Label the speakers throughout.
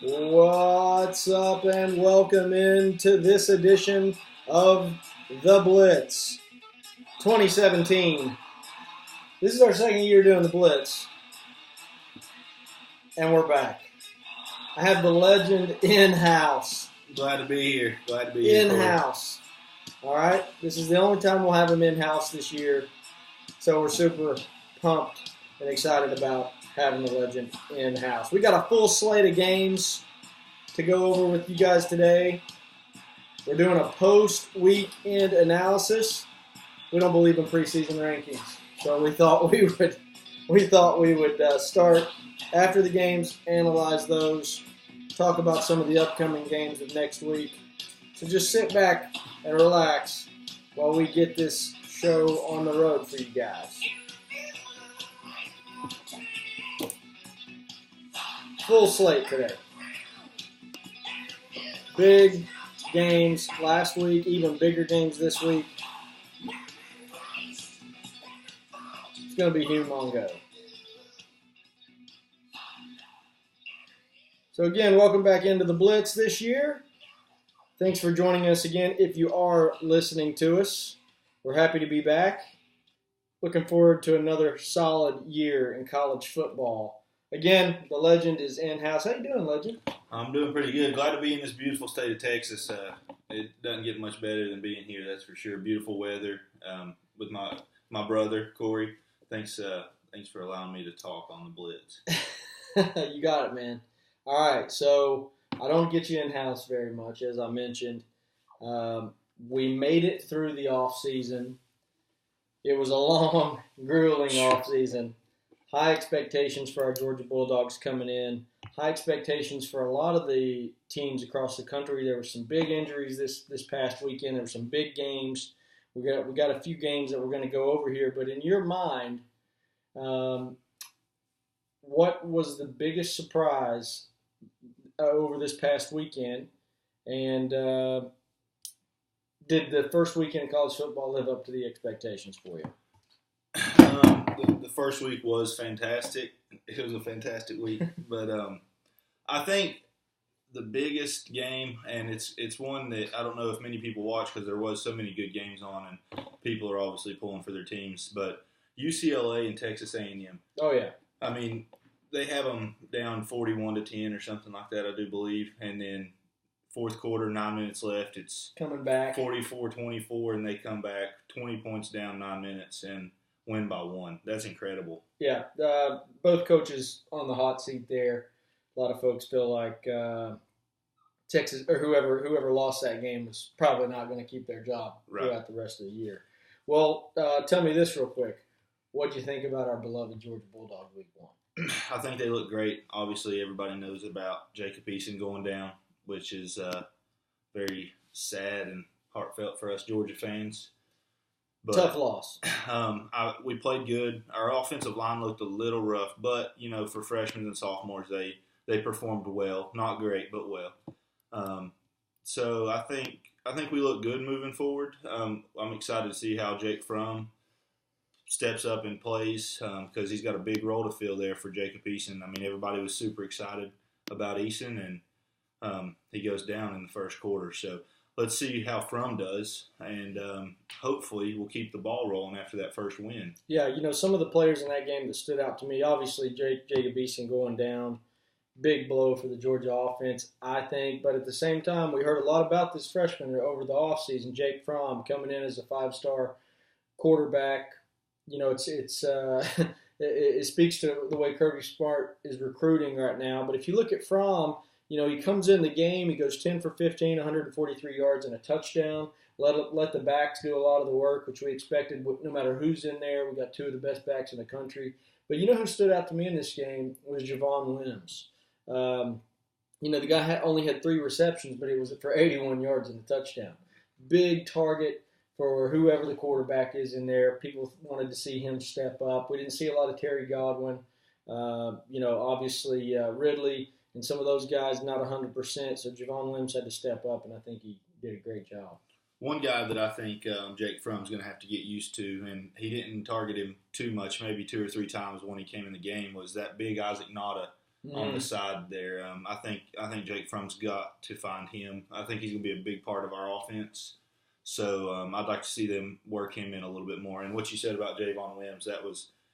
Speaker 1: What's up, and welcome into this edition of the BLITZ 2017. This is our second year doing the BLITZ, and we're back. I have the legend in-house.
Speaker 2: Glad to be here.
Speaker 1: In-house. All right? This is the only time we'll have him in-house this year, so we're super pumped and excited about having the legend in-house. We got a full slate of games to go over with you guys today. We're doing a post-weekend analysis. We don't believe in preseason rankings, so we thought we would start after the games, analyze those, talk about some of the upcoming games of next week. So just sit back and relax while we get this show on the road for you guys. Full slate today. Big games last week, even bigger games this week. It's going to be humongo. So again, welcome back into the Blitz this year. Thanks for joining us again. If you are listening to us, we're happy to be back. Looking forward to another solid year in college football. Again, the legend is in-house. How you doing, legend?
Speaker 2: I'm doing pretty good. Glad to be in this beautiful state of Texas. It doesn't get much better than being here, that's for sure. Beautiful weather with my brother, Corey. Thanks for allowing me to talk on the Blitz.
Speaker 1: You got it, man. All right, so I don't get you in-house very much, as I mentioned. We made it through the off-season. It was a long, grueling off-season. High expectations for our Georgia Bulldogs coming in. High expectations for a lot of the teams across the country. There were some big injuries this past weekend. There were some big games. We got a few games that we're going to go over here. But in your mind, what was the biggest surprise over this past weekend? And did the first weekend of college football live up to the expectations for you?
Speaker 2: The first week was fantastic. It was a fantastic week. But I think the biggest game, and it's one that I don't know if many people watch because there was so many good games on, and people are obviously pulling for their teams. But UCLA and Texas A&M.
Speaker 1: Oh, yeah.
Speaker 2: I mean, they have them down 41-10 or something like that, I do believe. And then fourth quarter, 9 minutes left. It's
Speaker 1: coming back
Speaker 2: 44-24, and they come back 20 points down, 9 minutes, and win by one. That's incredible.
Speaker 1: Yeah, both coaches on the hot seat there. A lot of folks feel like Texas or whoever lost that game was probably not going to keep their job throughout the rest of the year. Well, tell me this real quick. What do you think about our beloved Georgia Bulldogs Week 1?
Speaker 2: I think they look great. Obviously, everybody knows about Jacob Eason going down, which is very sad and heartfelt for us Georgia fans. But,
Speaker 1: tough loss.
Speaker 2: We played good. Our offensive line looked a little rough, but for freshmen and sophomores, they performed well. Not great, but well. So I think we look good moving forward. I'm excited to see how Jake Fromm steps up and plays because he's got a big role to fill there for Jacob Eason. I mean, everybody was super excited about Eason, and he goes down in the first quarter. So let's see how Fromm does, and hopefully we'll keep the ball rolling after that first win.
Speaker 1: Yeah, some of the players in that game that stood out to me, obviously Jacob Eason going down, big blow for the Georgia offense, I think. But at the same time, we heard a lot about this freshman over the offseason, Jake Fromm, coming in as a 5-star quarterback. It speaks to the way Kirby Smart is recruiting right now. But if you look at Fromm, he comes in the game, he goes 10 for 15, 143 yards and a touchdown. Let the backs do a lot of the work, which we expected no matter who's in there. We got two of the best backs in the country. But who stood out to me in this game was Javon Wims. The guy only had 3 receptions, but it was for 81 yards and a touchdown. Big target for whoever the quarterback is in there. People wanted to see him step up. We didn't see a lot of Terry Godwin. Obviously Ridley and some of those guys not 100%. So Javon Wims had to step up, and I think he did a great job.
Speaker 2: One guy that I think Jake Fromm's going to have to get used to, and he didn't target him too much, maybe 2 or 3 times when he came in the game, was that big Isaac Nauta on the side there. I think Jake Fromm's got to find him. I think he's going to be a big part of our offense. So I'd like to see them work him in a little bit more. And what you said about Javon Wims,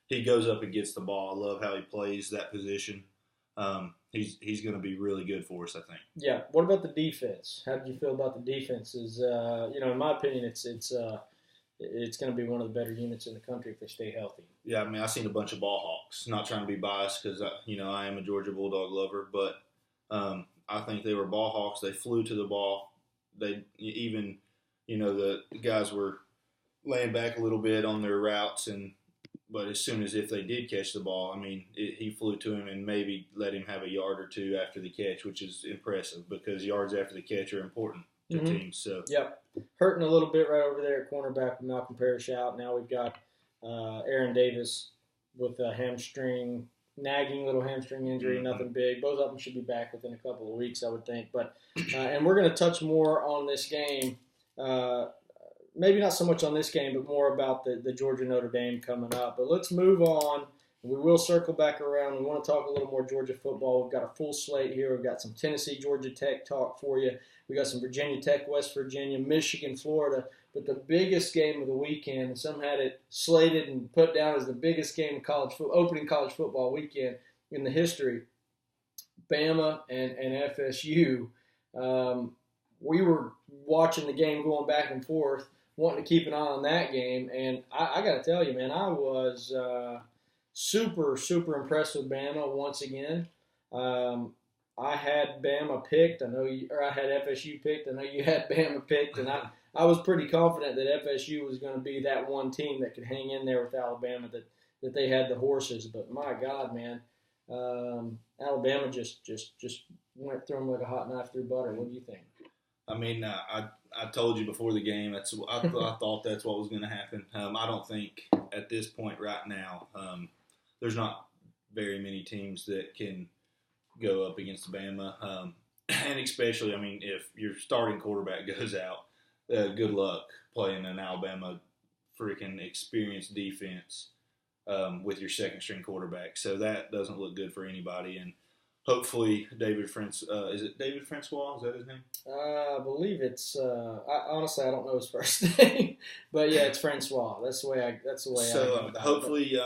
Speaker 2: he goes up and gets the ball. I love how he plays that position. He's going to be really good for us, I think.
Speaker 1: Yeah. What about the defense? How did you feel about the defenses? In my opinion, it's going to be one of the better units in the country if they stay healthy.
Speaker 2: Yeah, I mean, I've seen a bunch of ball hawks. Not trying to be biased because I am a Georgia Bulldog lover, but I think they were ball hawks. They flew to the ball. They even, the guys were laying back a little bit on their routes, but as soon as if they did catch the ball, I mean, he flew to him and maybe let him have a yard or two after the catch, which is impressive because yards after the catch are important to teams. So
Speaker 1: yep, hurting a little bit right over there at cornerback with Malcolm Parrish out. Now we've got Aaron Davis with a nagging little hamstring injury, nothing big. Both of them should be back within a couple of weeks, I would think. But and we're going to touch more on this game. Maybe not so much on this game, but more about the Georgia-Notre Dame coming up. But let's move on. We will circle back around. We want to talk a little more Georgia football. We've got a full slate here. We've got some Tennessee, Georgia Tech talk for you. We got some Virginia Tech, West Virginia, Michigan, Florida. But the biggest game of the weekend, and some had it slated and put down as the biggest game of opening college football weekend in the history, Bama and FSU. We were watching the game going back and forth, wanting to keep an eye on that game. And I got to tell you, man, I was super, super impressed with Bama once again. I had Bama picked. I had FSU picked. I know you had Bama picked. And I was pretty confident that FSU was going to be that one team that could hang in there with Alabama, that they had the horses. But my God, man, Alabama just went through them like a hot knife through butter. What do you think?
Speaker 2: I mean, I told you before the game. I thought that's what was going to happen. I don't think at this point right now there's not very many teams that can go up against Bama, and especially, I mean, if your starting quarterback goes out, good luck playing an Alabama freaking experienced defense with your second string quarterback. So that doesn't look good for anybody. And hopefully, is it David Francois? Is that his name?
Speaker 1: I believe it's. Honestly, I don't know his first name, but yeah, it's Francois. That's the way I.
Speaker 2: So hopefully,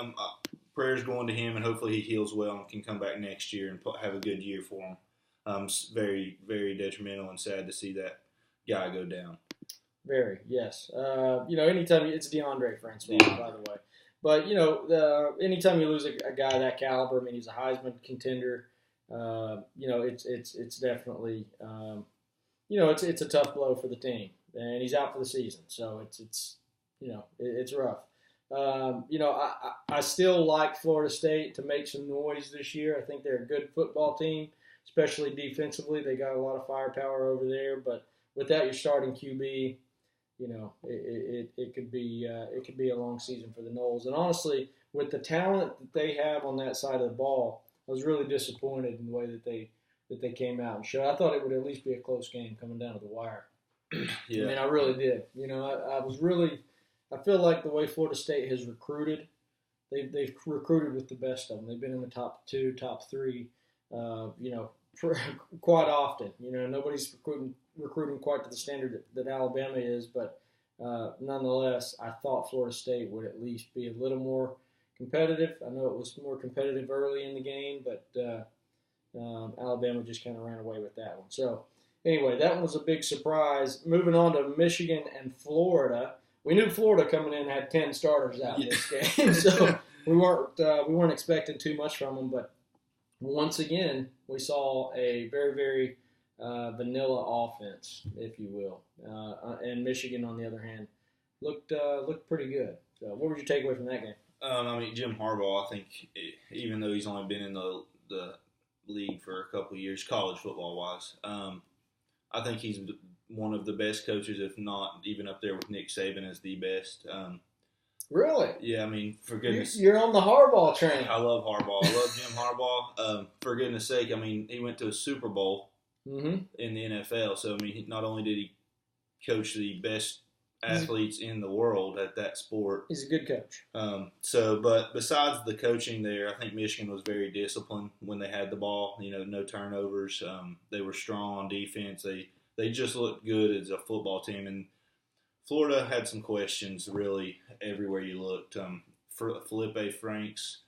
Speaker 2: prayers going to him, and hopefully he heals well and can come back next year and have a good year for him. It's very, very detrimental and sad to see that guy go down.
Speaker 1: Very, yes. Anytime it's DeAndre Francois, by the way. But anytime you lose a guy that caliber, I mean, he's a Heisman contender. It's definitely, it's a tough blow for the team, and he's out for the season. So it's rough. I still like Florida State to make some noise this year. I think they're a good football team, especially defensively. They got a lot of firepower over there, but without your starting QB, it could be a long season for the Noles. And honestly, with the talent that they have on that side of the ball, I was really disappointed in the way that they came out and showed. I thought it would at least be a close game coming down to the wire.
Speaker 2: Yeah.
Speaker 1: I mean, I really did. I feel like the way Florida State has recruited, they've recruited with the best of them. They've been in the top 2, top 3, quite often. Nobody's recruiting quite to the standard that Alabama is, but nonetheless, I thought Florida State would at least be a little more competitive. I know it was more competitive early in the game, but Alabama just kind of ran away with that one. So anyway, that one was a big surprise. Moving on to Michigan and Florida. We knew Florida coming in had 10 starters out in this game, so we weren't expecting too much from them. But once again, we saw a very, very vanilla offense, if you will. And Michigan, on the other hand, looked pretty good. So what would you take away from that game?
Speaker 2: Jim Harbaugh, I think, even though he's only been in the league for a couple of years, college football-wise, I think he's one of the best coaches, if not even up there with Nick Saban as the best.
Speaker 1: Really?
Speaker 2: Yeah, I mean, for goodness'
Speaker 1: You're on the Harbaugh train.
Speaker 2: I love Harbaugh. I love Jim Harbaugh. For goodness' sake, I mean, he went to a Super Bowl in the NFL. So, I mean, not only did he coach the best athletes in the world at that sport.
Speaker 1: He's a good coach.
Speaker 2: But besides the coaching there, I think Michigan was very disciplined when they had the ball. No turnovers. They were strong on defense. They just looked good as a football team. And Florida had some questions really everywhere you looked. Felipe Franks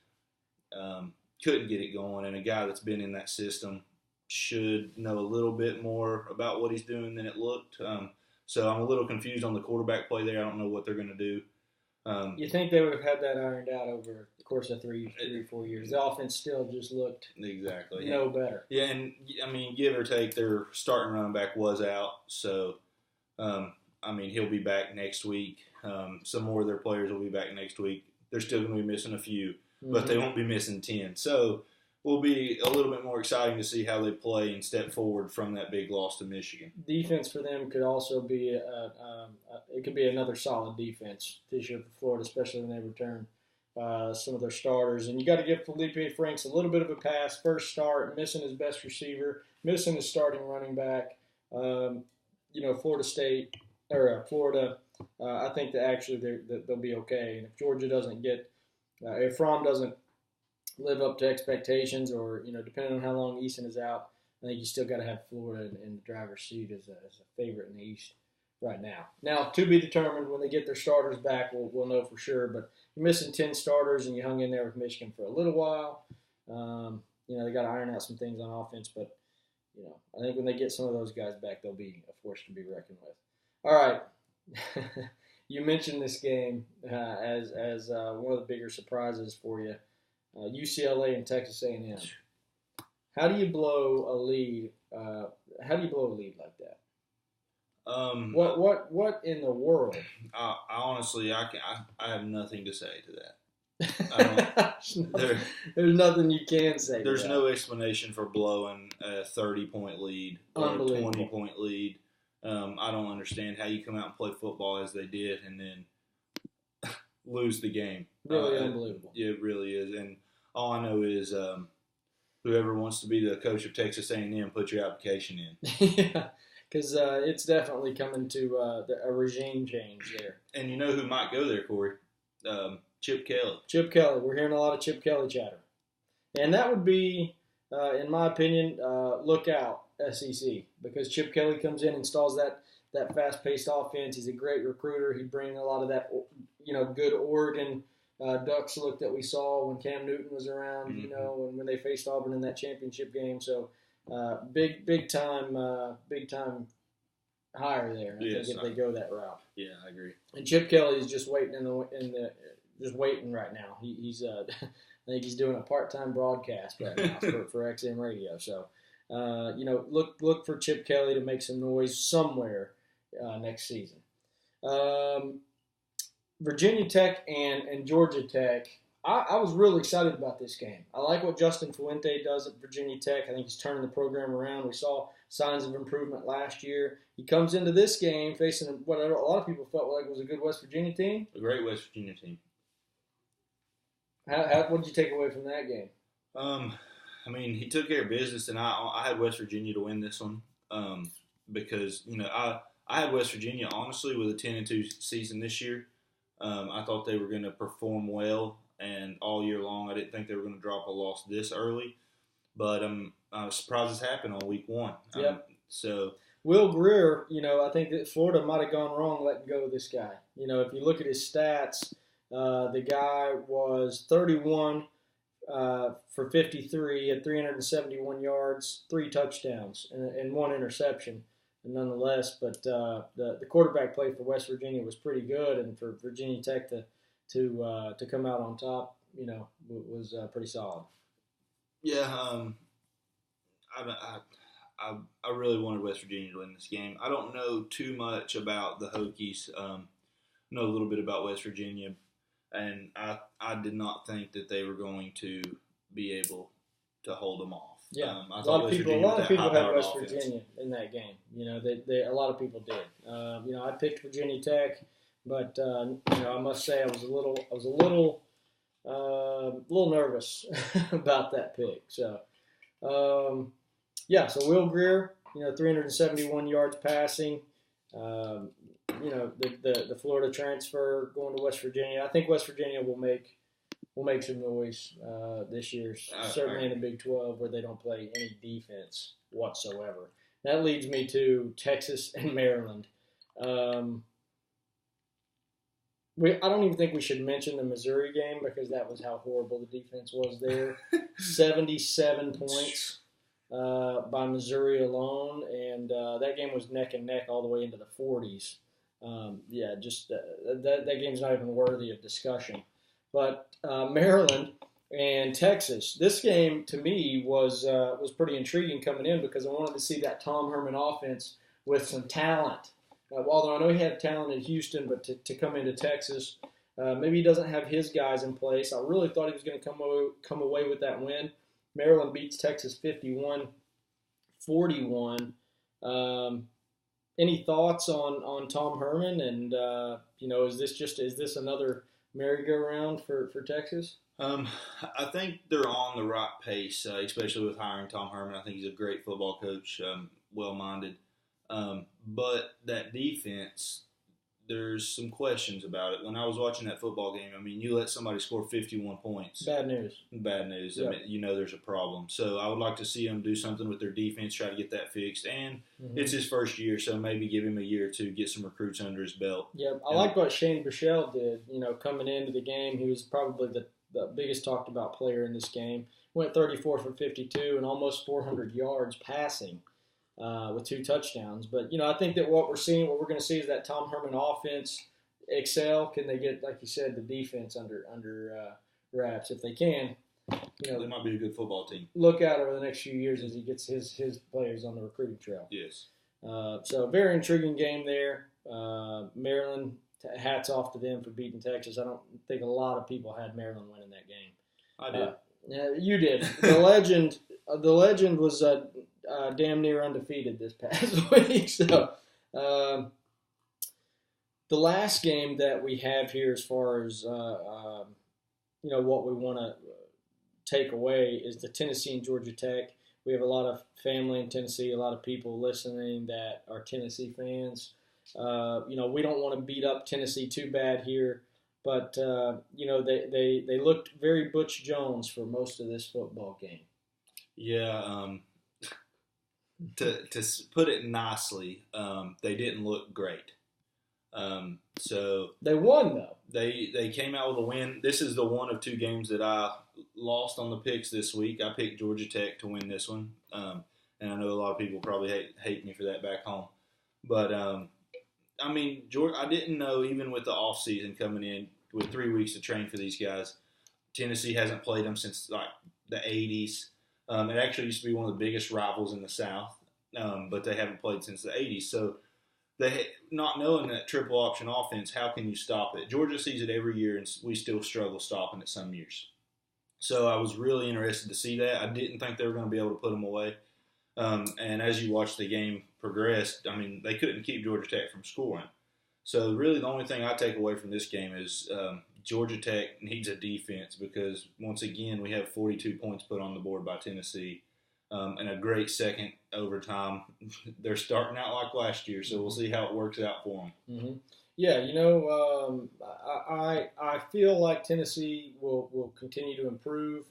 Speaker 2: couldn't get it going, and a guy that's been in that system should know a little bit more about what he's doing than it looked. So I'm a little confused on the quarterback play there. I don't know what they're going to do.
Speaker 1: You think they would have had that ironed out over the course of 3 or 4 years? The offense still just looked
Speaker 2: exactly
Speaker 1: no better.
Speaker 2: Yeah, and I mean, give or take, their starting running back was out, so I mean, he'll be back next week. Some more of their players will be back next week. They're still going to be missing a few, but they won't be missing 10. So will be a little bit more exciting to see how they play and step forward from that big loss to Michigan.
Speaker 1: Defense for them could also be it could be another solid defense this year for Florida, especially when they return some of their starters. And you got to give Felipe Franks a little bit of a pass. First start, missing his best receiver, missing his starting running back. Florida State or Florida, I think that actually they'll be okay. And if Georgia doesn't get, if Fromm doesn't live up to expectations, or depending on how long Easton is out, I think you still got to have Florida in the driver's seat as a favorite in the East right now. Now, to be determined when they get their starters back, we'll know for sure. But you're missing 10 starters, and you hung in there with Michigan for a little while. They got to iron out some things on offense, but I think when they get some of those guys back, they'll be a force to be reckoned with. All right. You mentioned this game as one of the bigger surprises for you. UCLA and Texas A&M. How do you blow a lead? How do you blow a lead like that? What in the world?
Speaker 2: I honestly, I have nothing to say to that.
Speaker 1: There's nothing you can say.
Speaker 2: There's no explanation for blowing a 30-point lead or a 20-point lead. I don't understand how you come out and play football as they did and then lose the game.
Speaker 1: Really unbelievable.
Speaker 2: It really is. And all I know is whoever wants to be the coach of Texas A&M, put your application in.
Speaker 1: Yeah, because it's definitely coming to a regime change there.
Speaker 2: And you know who might go there, Corey? Chip Kelly.
Speaker 1: Chip Kelly. We're hearing a lot of Chip Kelly chatter. And that would be, in my opinion, look out, SEC, because Chip Kelly comes in, installs that fast-paced offense. He's a great recruiter. He'd bring a lot of that, good Oregon Ducks look that we saw when Cam Newton was around, and when they faced Auburn in that championship game. So big time hire there. I think if they go that route.
Speaker 2: Yeah, I agree.
Speaker 1: And Chip Kelly is just waiting just waiting right now. He's I think he's doing a part-time broadcast right now for XM Radio. So look for Chip Kelly to make some noise somewhere next season. Virginia Tech and Georgia Tech, I was really excited about this game. I like what Justin Fuente does at Virginia Tech. I think he's turning the program around. We saw signs of improvement last year. He comes into this game facing what a lot of people felt like was a good West Virginia team.
Speaker 2: A great West Virginia team.
Speaker 1: What did you take away from that game?
Speaker 2: I mean, he took care of business, and I had West Virginia to win this one because, I had West Virginia, honestly, with a 10-2 season this year. I thought they were going to perform well, and all year long I didn't think they were going to drop a loss this early. But surprises happen on week one.
Speaker 1: Yep.
Speaker 2: So
Speaker 1: Will Greer, I think that Florida might have gone wrong letting go of this guy. If you look at his stats, the guy was 31 for 53 at 371 yards, 3 touchdowns, and 1 interception. Nonetheless, but the quarterback play for West Virginia was pretty good, and for Virginia Tech to come out on top, was pretty solid.
Speaker 2: Yeah, I really wanted West Virginia to win this game. I don't know too much about the Hokies. Know a little bit about West Virginia, and I did not think that they were going to be able to hold them off.
Speaker 1: Yeah, a lot of people had West Virginia in that game. A lot of people did. I picked Virginia Tech, but I must say I was a little nervous about that pick. So, so Will Greer, 371 yards passing. the Florida transfer going to West Virginia. I think West Virginia will make some noise this year, certainly in the Big 12 where they don't play any defense whatsoever. That leads me to Texas and Maryland. I don't even think we should mention the Missouri game because that was how horrible the defense was there. 77 points by Missouri alone, and that game was neck and neck all the way into the 40s. That game's not even worthy of discussion. But Maryland and Texas, this game to me was pretty intriguing coming in because I wanted to see that Tom Herman offense with some talent. Although I know he had talent in Houston, but to come into Texas, maybe he doesn't have his guys in place. I really thought he was going to come away with that win. Maryland beats Texas 51-41. Any thoughts on Tom Herman? And is this another merry-go-round for Texas?
Speaker 2: I think they're on the right pace, especially with hiring Tom Herman. I think he's a great football coach, well-minded. But that defense, there's some questions about it. When I was watching that football game, I mean, you let somebody score 51 points.
Speaker 1: Bad news.
Speaker 2: Bad news.
Speaker 1: Yep.
Speaker 2: I mean, there's a problem. So I would like to see them do something with their defense, try to get that fixed. And it's his first year, so maybe give him a year to get some recruits under his belt.
Speaker 1: Yeah, I like what Shane Buechele did. Coming into the game, he was probably the biggest talked about player in this game. Went 34 for 52 and almost 400 yards passing. With 2 touchdowns. But, I think that what we're going to see is that Tom Herman offense excel. Can they get, like you said, the defense under wraps? If they can,
Speaker 2: they might be a good football team.
Speaker 1: Look out over the next few years as he gets his players on the recruiting trail.
Speaker 2: Yes.
Speaker 1: So very intriguing game there. Maryland, hats off to them for beating Texas. I don't think a lot of people had Maryland winning that game.
Speaker 2: I did.
Speaker 1: Yeah, you did. The legend was damn near undefeated this past week. So, the last game that we have here, as far as what we want to take away, is the Tennessee and Georgia Tech. We have a lot of family in Tennessee, a lot of people listening that are Tennessee fans. We don't want to beat up Tennessee too bad here, but they looked very Butch Jones for most of this football game.
Speaker 2: Yeah. To put it nicely, they didn't look great. So
Speaker 1: they won though.
Speaker 2: They came out with a win. This is the one of 2 games that I lost on the picks this week. I picked Georgia Tech to win this one, and I know a lot of people probably hate me for that back home. But Georgia, I didn't know, even with the off season coming in with 3 weeks to train for these guys, Tennessee hasn't played them since like the 80s. It actually used to be one of the biggest rivals in the South, but they haven't played since the 80s. So, not knowing that triple option offense, how can you stop it? Georgia sees it every year, and we still struggle stopping it some years. So, I was really interested to see that. I didn't think they were going to be able to put them away. And as you watch the game progress, they couldn't keep Georgia Tech from scoring. So, really, the only thing I take away from this game is Georgia Tech needs a defense because, once again, we have 42 points put on the board by Tennessee and a great second overtime. They're starting out like last year, so we'll see how it works out for them.
Speaker 1: Mm-hmm. Yeah, I feel like Tennessee will continue to improve.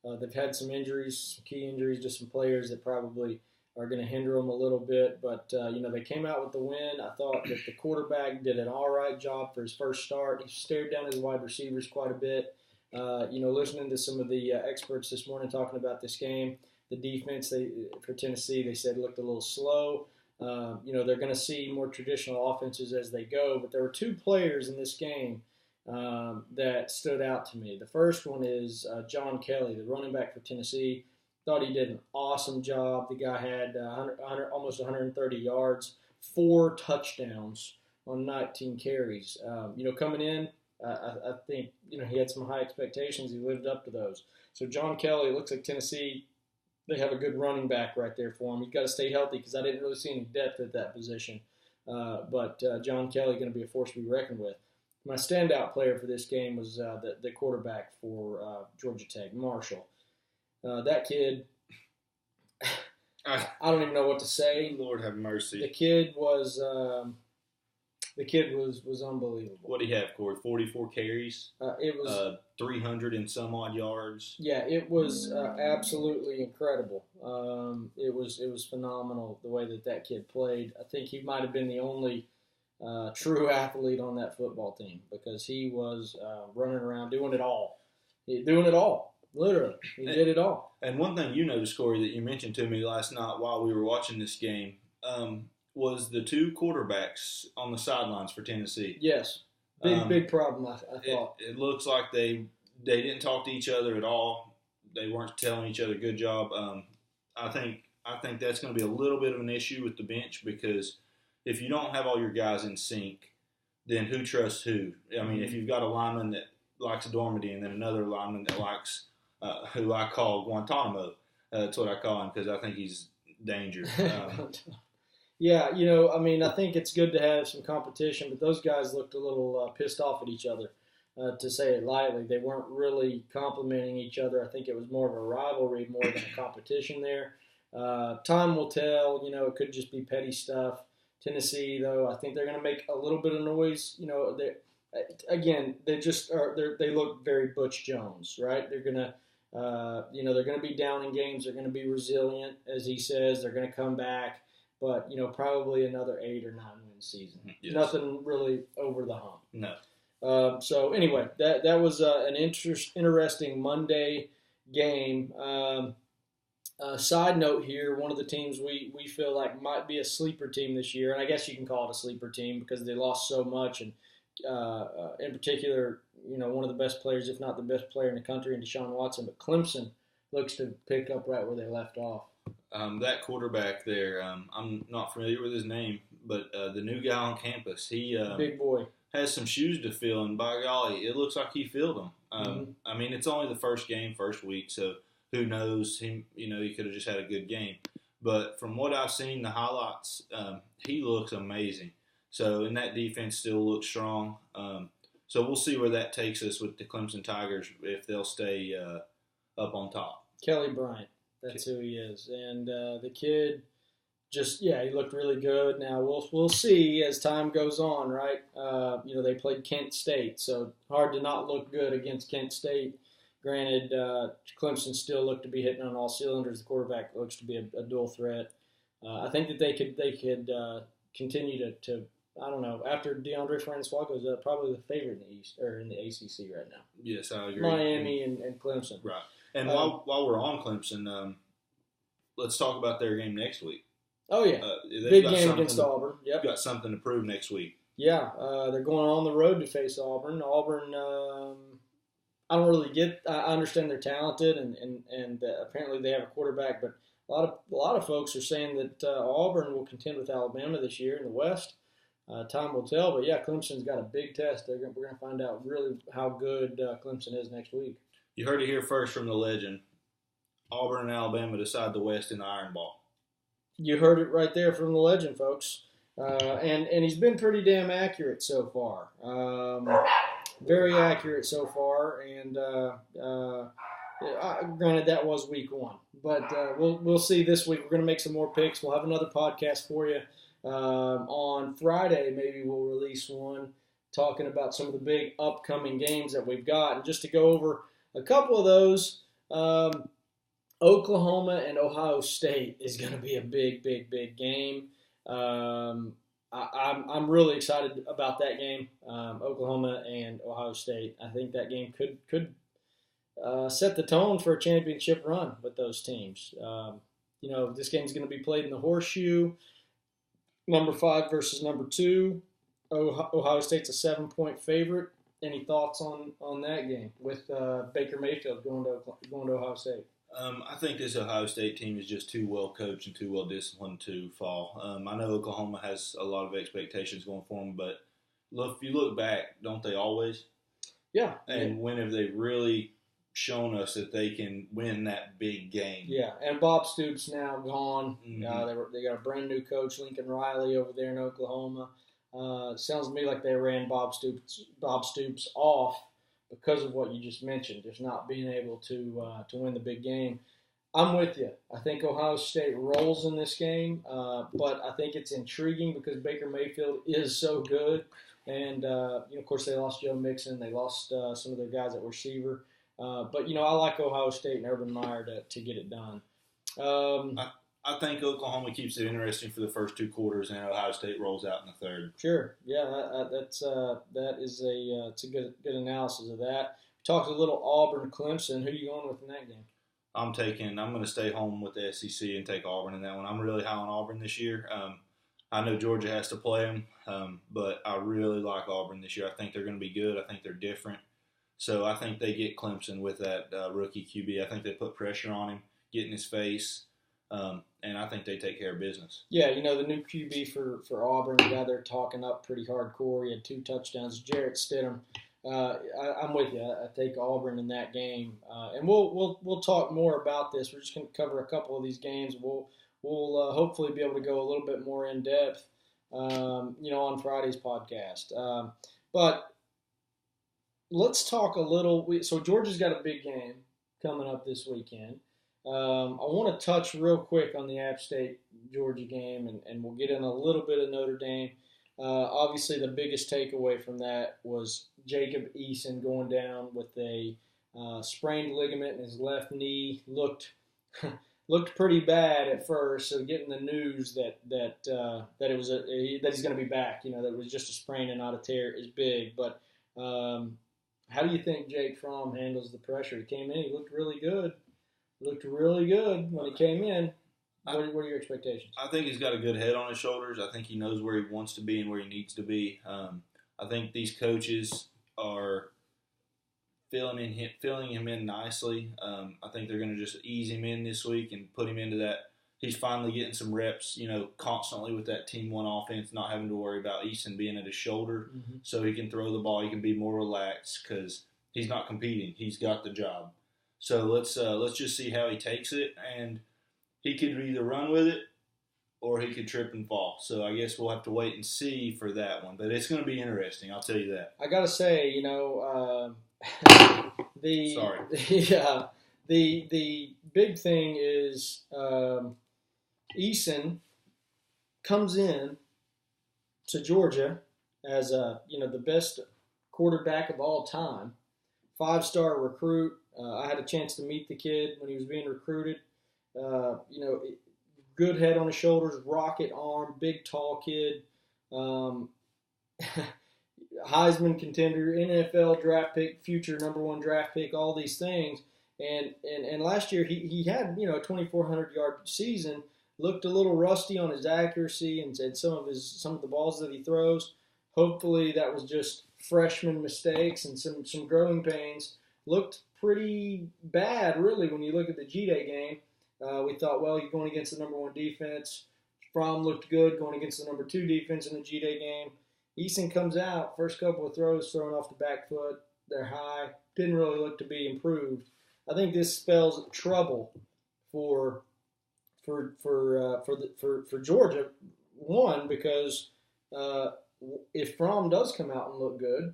Speaker 1: They've had some injuries, some key injuries to some players that probably are going to hinder them a little bit. But, they came out with the win. I thought that the quarterback did an all right job for his first start. He stared down his wide receivers quite a bit. Listening to some of the experts this morning talking about this game, the defense for Tennessee, they said looked a little slow. They're going to see more traditional offenses as they go. But there were 2 players in this game that stood out to me. The first one is John Kelly, the running back for Tennessee. Thought he did an awesome job. The guy had almost 130 yards, 4 touchdowns on 19 carries. Coming in, I think he had some high expectations. He lived up to those. So John Kelly, looks like Tennessee, they have a good running back right there for him. He's got to stay healthy because I didn't really see any depth at that position. But John Kelly going to be a force to be reckoned with. My standout player for this game was the quarterback for Georgia Tech, Marshall. That kid, I don't even know what to say.
Speaker 2: Lord have mercy.
Speaker 1: The kid was the kid was unbelievable.
Speaker 2: What did he have, Corey? 44 carries?
Speaker 1: It was
Speaker 2: 300 and some odd yards.
Speaker 1: Yeah, it was absolutely incredible. It was phenomenal the way that kid played. I think he might have been the only true athlete on that football team because he was running around doing it all. Literally. He did it all.
Speaker 2: And one thing you noticed, Corey, that you mentioned to me last night while we were watching this game was the two quarterbacks on the sidelines for Tennessee.
Speaker 1: Yes. Big problem, I thought.
Speaker 2: It looks like they didn't talk to each other at all. They weren't telling each other good job. I think that's going to be a little bit of an issue with the bench because if you don't have all your guys in sync, then who trusts who? I mean, if you've got a lineman that likes Dormady and then another lineman that likes who I call Guantanamo. That's what I call him because I think he's danger.
Speaker 1: Yeah, I mean, I think it's good to have some competition, but those guys looked a little pissed off at each other, to say it lightly. They weren't really complimenting each other. I think it was more of a rivalry more than a competition there. Time will tell. It could just be petty stuff. Tennessee, though, I think they're going to make a little bit of noise. They look very Butch Jones, right? They're going to, they're going to be down in games. They're going to be resilient, as he says. They're going to come back. But, probably another 8 or 9 win season. Yes. Nothing really over the hump.
Speaker 2: No.
Speaker 1: So, anyway, that was an interesting Monday game. Side note here, one of the teams we feel like might be a sleeper team this year, and I guess you can call it a sleeper team because they lost so much, and in particular, one of the best players, if not the best player in the country, in Deshaun Watson, but Clemson looks to pick up right where they left off.
Speaker 2: That quarterback there, I'm not familiar with his name, but the new guy on campus, he
Speaker 1: big boy
Speaker 2: has some shoes to fill, and by golly, it looks like he filled them. I mean, it's only the first week, so who knows? He could have just had a good game. But from what I've seen, the highlights, he looks amazing. So, and that defense still looks strong. So we'll see where that takes us with the Clemson Tigers if they'll stay up on top.
Speaker 1: Kelly Bryant. That's who he is. And the kid he looked really good. Now, we'll see as time goes on, right? They played Kent State, so hard to not look good against Kent State. Granted, Clemson still looked to be hitting on all cylinders. The quarterback looks to be a dual threat. I think that they could continue to I don't know, after DeAndre Francois goes up, probably the favorite in the East or in the ACC right now.
Speaker 2: Yes, I agree.
Speaker 1: Miami and Clemson.
Speaker 2: Right. And while we're on Clemson, let's talk about their game next week.
Speaker 1: Oh, yeah. Big game against Auburn. Yep.
Speaker 2: Got something to prove next week.
Speaker 1: Yeah. They're going on the road to face Auburn. Auburn, I don't really get – I understand they're talented and apparently they have a quarterback, but a lot of folks are saying that Auburn will contend with Alabama this year in the West. Time will tell. But, yeah, Clemson's got a big test. We're going to find out really how good Clemson is next week.
Speaker 2: You heard it here first from the legend. Auburn and Alabama decide the West in the Iron Ball.
Speaker 1: You heard it right there from the legend, folks. And he's been pretty damn accurate so far. Very accurate so far. And granted, that was week 1. But we'll see this week. We're going to make some more picks. We'll have another podcast for you. On Friday, maybe we'll release one talking about some of the big upcoming games that we've got. And just to go over a couple of those, Oklahoma and Ohio State is going to be a big, big, big game. I'm really excited about that game, Oklahoma and Ohio State. I think that game could set the tone for a championship run with those teams. This game is going to be played in the Horseshoe, number 5 versus number 2. Ohio State's a 7-point favorite. Any thoughts on that game with Baker Mayfield going to Ohio State?
Speaker 2: I think this Ohio State team is just too well coached and too well disciplined to fall. I know Oklahoma has a lot of expectations going for them, but if you look back, don't they always?
Speaker 1: Yeah.
Speaker 2: And when have they really shown us that they can win that big game?
Speaker 1: Yeah, and Bob Stoops now gone.
Speaker 2: Mm-hmm.
Speaker 1: They got a brand new coach, Lincoln Riley, over there in Oklahoma. Sounds to me like they ran Bob Stoops off because of what you just mentioned, just not being able to win the big game. I'm with you. I think Ohio State rolls in this game, but I think it's intriguing because Baker Mayfield is so good. And, of course, they lost Joe Mixon. They lost some of their guys at receiver. But, I like Ohio State and Urban Meyer to get it done.
Speaker 2: I think Oklahoma keeps it interesting for the first 2 quarters, and Ohio State rolls out in the third.
Speaker 1: Sure. Yeah, that is it's a good analysis of that. We talked a little Auburn-Clemson. Who are you going with in that game?
Speaker 2: I'm going to stay home with the SEC and take Auburn in that one. I'm really high on Auburn this year. I know Georgia has to play them, but I really like Auburn this year. I think they're going to be good. I think they're different. So I think they get Clemson with that rookie QB. I think they put pressure on him, get in his face, and I think they take care of business.
Speaker 1: Yeah, the new QB for Auburn, the guy they're talking up pretty hardcore. He had 2 touchdowns. Jarrett Stidham. I'm with you. I take Auburn in that game, and we'll talk more about this. We're just going to cover a couple of these games. We'll hopefully be able to go a little bit more in depth, on Friday's podcast. But let's talk a little. So Georgia's got a big game coming up this weekend. I want to touch real quick on the App State Georgia game, and we'll get in a little bit of Notre Dame. Obviously, the biggest takeaway from that was Jacob Eason going down with a sprained ligament in his left knee. Looked pretty bad at first. So getting the news that it was that he's going to be back, that it was just a sprain and not a tear is big. But how do you think Jake Fromm handles the pressure? He came in. He looked really good. When he came in. What are your expectations?
Speaker 2: I think he's got a good head on his shoulders. I think he knows where he wants to be and where he needs to be. I think these coaches are filling him in nicely. I think they're going to just ease him in this week and put him into that. He's finally getting some reps, constantly with that Team 1 offense, not having to worry about Eason being at his shoulder, so he can throw the ball. He can be more relaxed because he's not competing. He's got the job. So let's just see how he takes it, and he could either run with it or he could trip and fall. So I guess we'll have to wait and see for that one. But it's going to be interesting, I'll tell you that.
Speaker 1: I got to say, the big thing is Eason comes in to Georgia as the best quarterback of all time, 5-star recruit. I had a chance to meet the kid when he was being recruited. Good head on his shoulders, rocket arm, big, tall kid. Heisman contender, NFL draft pick, future number 1 draft pick, all these things. And last year he had, a 2,400-yard season, looked a little rusty on his accuracy and some of the balls that he throws. Hopefully that was just freshman mistakes and some growing pains. Looked pretty bad, really, when you look at the G-Day game. We thought, well, you're going against the number 1 defense. Fromm looked good going against the number 2 defense in the G-Day game. Eason comes out, first couple of throws thrown off the back foot. They're high. Didn't really look to be improved. I think this spells trouble for Georgia. One, because if Fromm does come out and look good,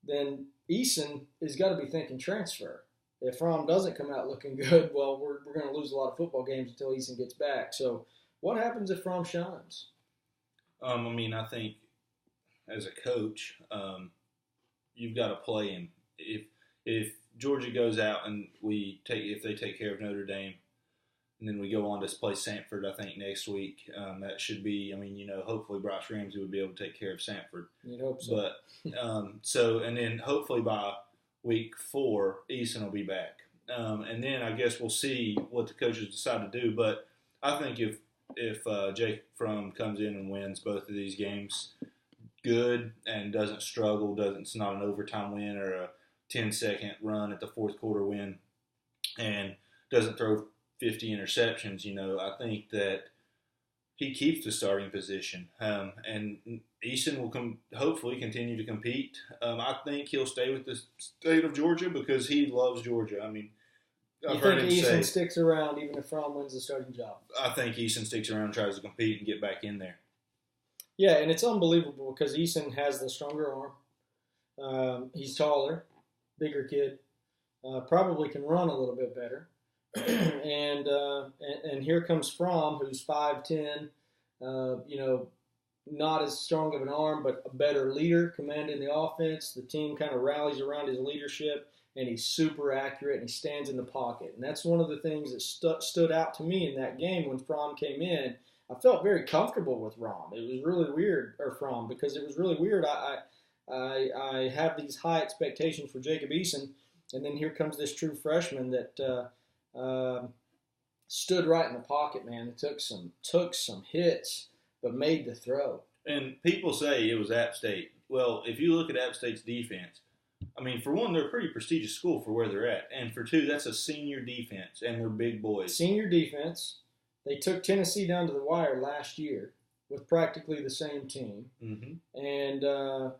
Speaker 1: then Eason has got to be thinking transfer. If Fromm doesn't come out looking good, well, we're going to lose a lot of football games until Eason gets back. So what happens if Fromm shines?
Speaker 2: I think as a coach, you've got to play him. If Georgia goes out and if they take care of Notre Dame, and then we go on to play Samford, I think, next week, that should be, hopefully Bryce Ramsey would be able to take care of Samford.
Speaker 1: You'd hope so.
Speaker 2: But, and then hopefully by week 4, Eason will be back. And then I guess we'll see what the coaches decide to do. But I think if Jake Fromm comes in and wins both of these games good and doesn't struggle, it's not an overtime win or a 10-second run at the fourth quarter win, and doesn't throw 50 interceptions, I think that he keeps the starting position. And Eason will hopefully continue to compete. I think he'll stay with the state of Georgia because he loves Georgia.
Speaker 1: I've heard him say, sticks around even if Fromm wins the starting job?
Speaker 2: I think Eason sticks around and tries to compete and get back in there.
Speaker 1: Yeah, and it's unbelievable because Eason has the stronger arm. He's taller, bigger kid. Probably can run a little bit better. and here comes Fromm, who's 5'10", not as strong of an arm, but a better leader, commanding the offense. The team kind of rallies around his leadership, and he's super accurate, and he stands in the pocket. And that's one of the things that stood out to me in that game when Fromm came in. I felt very comfortable with Rom. It was really weird, or Fromm, because it was really weird. I have these high expectations for Jacob Eason, and then here comes this true freshman that stood right in the pocket, man. It took some hits, but made the throw.
Speaker 2: And people say it was App State. Well, if you look at App State's defense, I mean, for one, they're a pretty prestigious school for where they're at. And for two, that's a senior defense, and they're big boys.
Speaker 1: Senior defense. They took Tennessee down to the wire last year with practically the same team.
Speaker 2: Mm-hmm.
Speaker 1: And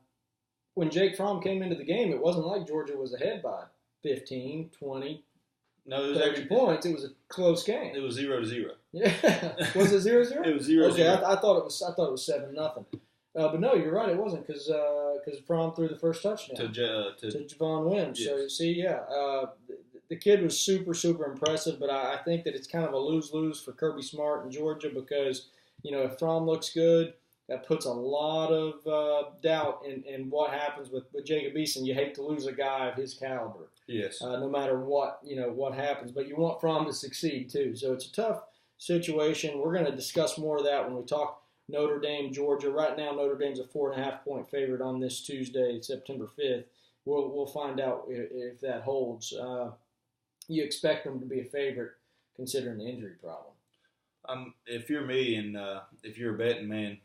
Speaker 1: when Jake Fromm came into the game, it wasn't like Georgia was ahead by 15, 20,
Speaker 2: no, it was
Speaker 1: 30 points. It was a close game.
Speaker 2: It was 0-0.
Speaker 1: Yeah. Was it 0-0?
Speaker 2: It was 0-0.
Speaker 1: Okay, I thought it was 7-0. But no, you're right. It wasn't because Fromm threw the first touchdown to Javon Wims.
Speaker 2: Yes.
Speaker 1: So see, the kid was super, super impressive. But I think that it's kind of a lose-lose for Kirby Smart and Georgia because if Fromm looks good, that puts a lot of doubt in what happens with Jacob Eason. You hate to lose a guy of his caliber.
Speaker 2: Yes.
Speaker 1: No matter what happens, but you want Fromm to succeed too. So it's a tough situation. We're going to discuss more of that when we talk Notre Dame, Georgia. Right now, Notre Dame's a 4.5-point favorite on this Tuesday, September 5th. We'll find out if that holds. You expect them to be a favorite considering the injury problem.
Speaker 2: If you're me and if you're a betting man,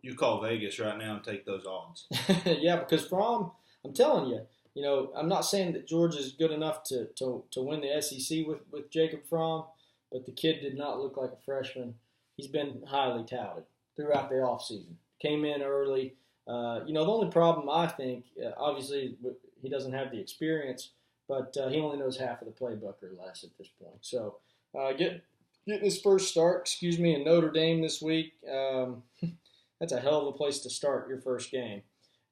Speaker 2: you call Vegas right now and take those odds.
Speaker 1: Yeah, because Fromm, I'm telling you, I'm not saying that Georgia's good enough to win the SEC with Jacob Fromm, but the kid did not look like a freshman. He's been highly touted throughout the offseason. Came in early. The only problem I think, obviously, he doesn't have the experience, but he only knows half of the playbook or less at this point. So getting his first start, in Notre Dame this week, that's a hell of a place to start your first game.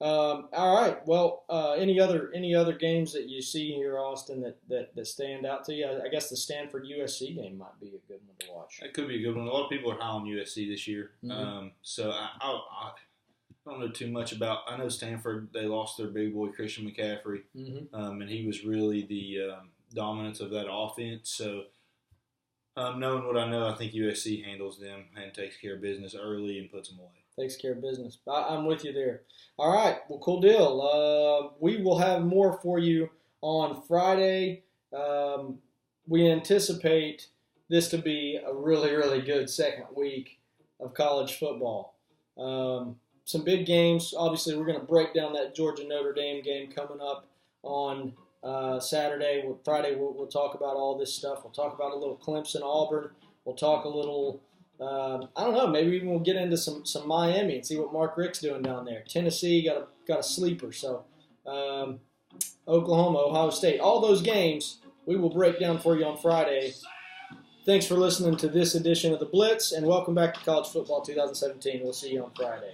Speaker 1: All right. Well, any other games that you see here, Austin, that stand out to you? I guess the Stanford USC game might be a good one to watch.
Speaker 2: It could be a good one. A lot of people are high on USC this year.
Speaker 1: Mm-hmm.
Speaker 2: So I don't know too much about. I know Stanford. They lost their big boy Christian McCaffrey,
Speaker 1: mm-hmm.
Speaker 2: And he was really the dominance of that offense. So knowing what I know, I think USC handles them and takes care of business early and puts them away.
Speaker 1: Takes care of business. I'm with you there. All right. Well, cool deal. We will have more for you on Friday. We anticipate this to be a really, really good second week of college football. Some big games. Obviously, we're going to break down that Georgia-Notre Dame game coming up on Saturday. Friday, we'll talk about all this stuff. We'll talk about a little Clemson-Auburn. We'll talk a little I don't know. Maybe even we'll get into some Miami and see what Mark Richt's doing down there. Tennessee got a sleeper. So Oklahoma, Ohio State, all those games we will break down for you on Friday. Thanks for listening to this edition of the Blitz, and welcome back to College Football 2017. We'll see you on Friday.